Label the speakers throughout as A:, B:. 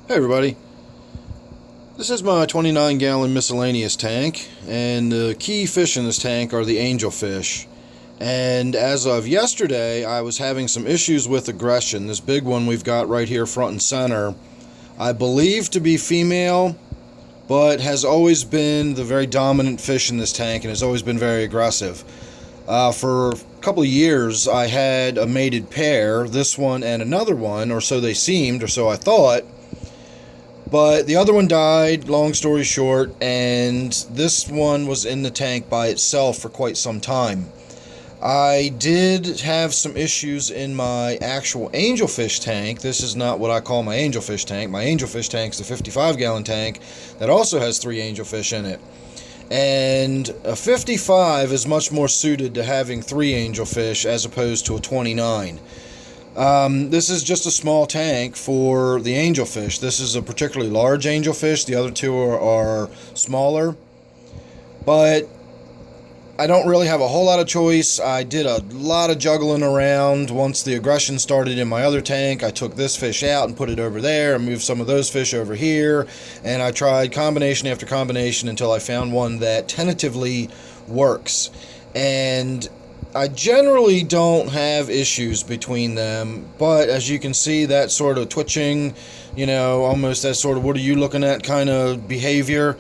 A: Hey everybody, this is my 29-gallon miscellaneous tank, and the key fish in this tank are the angelfish. And as of yesterday, I was having some issues with aggression. This big one we've got right here front and center, I believe to be female, but has always been the very dominant fish in this tank and has always been very aggressive. For a couple of years, I had a mated pair, this one and another one, or so they seemed, or so I thought. But the other one died, long story short, and this one was in the tank by itself for quite some time. I did have some issues in my actual angelfish tank. This is not what I call my angelfish tank. My angelfish tank is a 55-gallon tank that also has 3 angelfish in it. And a 55 is much more suited to having 3 angelfish as opposed to a 29. This is just a small tank for the angelfish. This is a particularly large angelfish. The other two are smaller. But I don't really have a whole lot of choice. I did a lot of juggling around. Once the aggression started in my other tank, I took this fish out and put it over there and moved some of those fish over here. And I tried combination after combination until I found one that tentatively works. And I generally don't have issues between them, but as you can see, that sort of twitching, almost that sort of what are you looking at kind of behavior,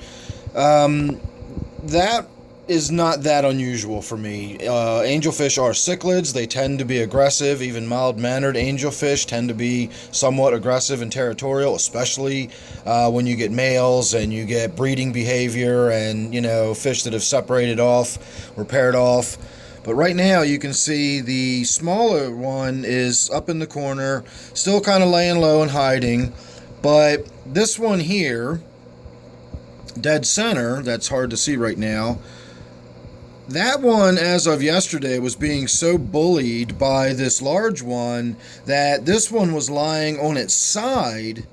A: that is not that unusual for me. Angelfish are cichlids. They tend to be aggressive. Even mild-mannered angelfish tend to be somewhat aggressive and territorial, especially when you get males and you get breeding behavior and, fish that have separated off or paired off. But right now you can see the smaller one is up in the corner, still kind of laying low and hiding. But this one here, dead center, that's hard to see right now, that one, as of yesterday, was being so bullied by this large one that this one was lying on its side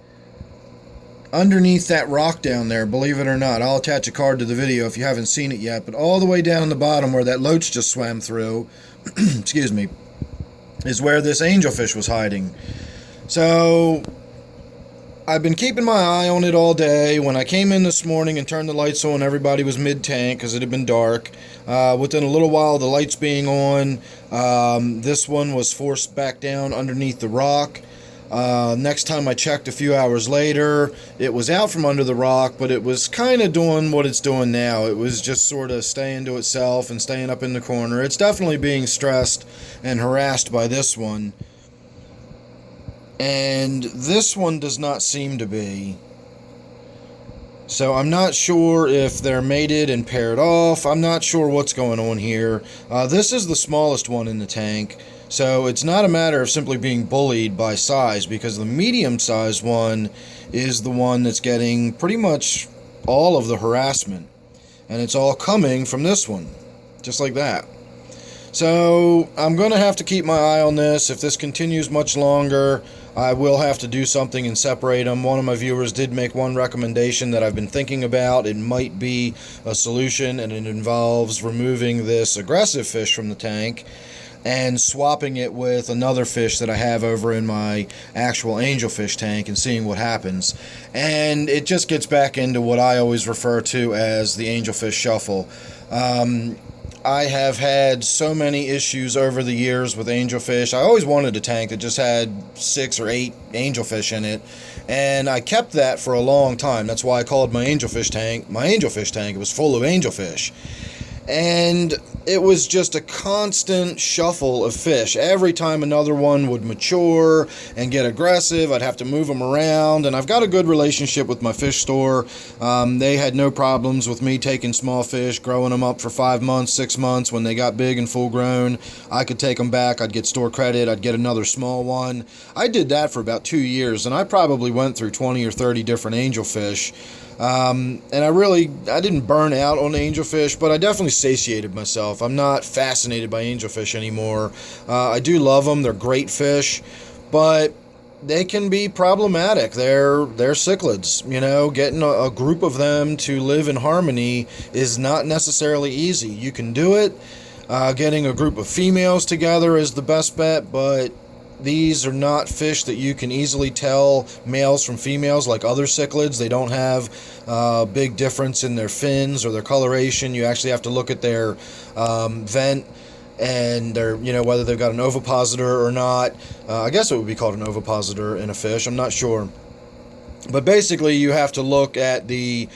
A: underneath that rock down there, believe it or not. I'll attach a card to the video if you haven't seen it yet, but all the way down the bottom where that loach just swam through, excuse me, is where this angelfish was hiding. So I've been keeping my eye on it all day. When I came in this morning and turned the lights on, everybody was mid-tank because it had been dark. Within a little while, the lights being on, this one was forced back down underneath the rock. Next time I checked a few hours later, it was out from under the rock, but it was kind of doing what it's doing now. It was just sort of staying to itself and staying up in the corner. It's definitely being stressed and harassed by this one. And this one does not seem to be. So I'm not sure if they're mated and paired off. I'm not sure what's going on here. This is the smallest one in the tank. So it's not a matter of simply being bullied by size, because the medium-sized one is the one that's getting pretty much all of the harassment. And it's all coming from this one, just like that. So I'm going to have to keep my eye on this. If this continues much longer, I will have to do something and separate them. One of my viewers did make one recommendation that I've been thinking about. It might be a solution, and it involves removing this aggressive fish from the tank and swapping it with another fish that I have over in my actual angelfish tank and seeing what happens. And it just gets back into what I always refer to as the angelfish shuffle. I have had so many issues over the years with angelfish. I always wanted a tank that just had 6 or 8 angelfish in it, and I kept that for a long time. That's why I called my angelfish tank my angelfish tank. It was full of angelfish. And it was just a constant shuffle of fish. Every time another one would mature and get aggressive, I'd have to move them around. And I've got a good relationship with my fish store. They had no problems with me taking small fish, growing them up for 5 months, 6 months. When they got big and full grown, I could take them back. I'd get store credit. I'd get another small one. I did that for about 2 years, and I probably went through 20 or 30 different angelfish. And I didn't burn out on angelfish, but I definitely satiated myself. I'm not fascinated by angelfish anymore. I do love them. They're great fish, but they can be problematic. They're cichlids. Getting a group of them to live in harmony is not necessarily easy. You can do it. Getting a group of females together is the best bet, but these are not fish that you can easily tell males from females like other cichlids. They don't have big difference in their fins or their coloration. You actually have to look at their vent and their, whether they've got an ovipositor or not. I guess it would be called an ovipositor in a fish. I'm not sure. But basically, you have to look at the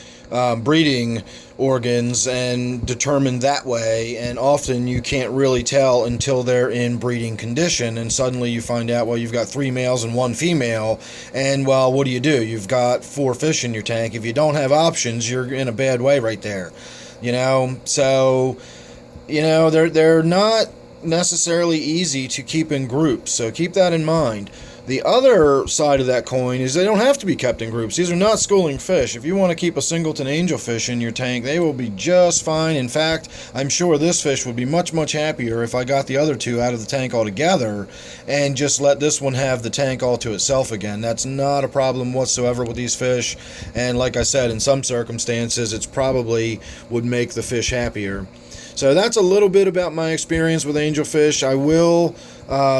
A: breeding organs and determine that way, and often you can't really tell until they're in breeding condition, and suddenly you find out, well, you've got 3 males and 1 female, and, well, what do? You've got 4 fish in your tank. If you don't have options, you're in a bad way right there, so they're not necessarily easy to keep in groups, so keep that in mind. The other side of that coin is they don't have to be kept in groups. These are not schooling fish. If you want to keep a singleton angelfish in your tank, they will be just fine. In fact, I'm sure this fish would be much, much happier if I got the other 2 out of the tank altogether and just let this one have the tank all to itself again. That's not a problem whatsoever with these fish. And like I said, in some circumstances, it's probably would make the fish happier. So that's a little bit about my experience with angelfish. I will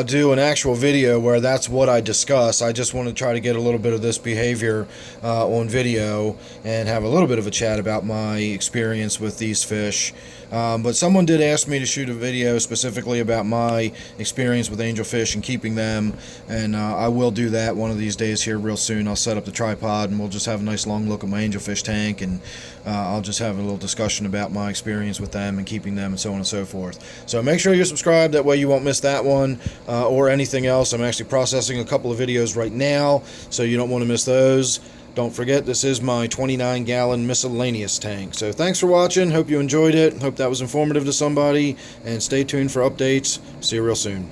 A: do an actual video where that's what I discuss. I just want to try to get a little bit of this behavior on video and have a little bit of a chat about my experience with these fish. But someone did ask me to shoot a video specifically about my experience with angelfish and keeping them, and I will do that one of these days here real soon. I'll set up the tripod and we'll just have a nice long look at my angelfish tank, and I'll just have a little discussion about my experience with them and keeping them and so on and so forth. So make sure you're subscribed, that way you won't miss that one or anything else. I'm actually processing a couple of videos right now, so you don't want to miss those. Don't forget, this is my 29-gallon miscellaneous tank. So thanks for watching. Hope you enjoyed it. Hope that was informative to somebody. And stay tuned for updates. See you real soon.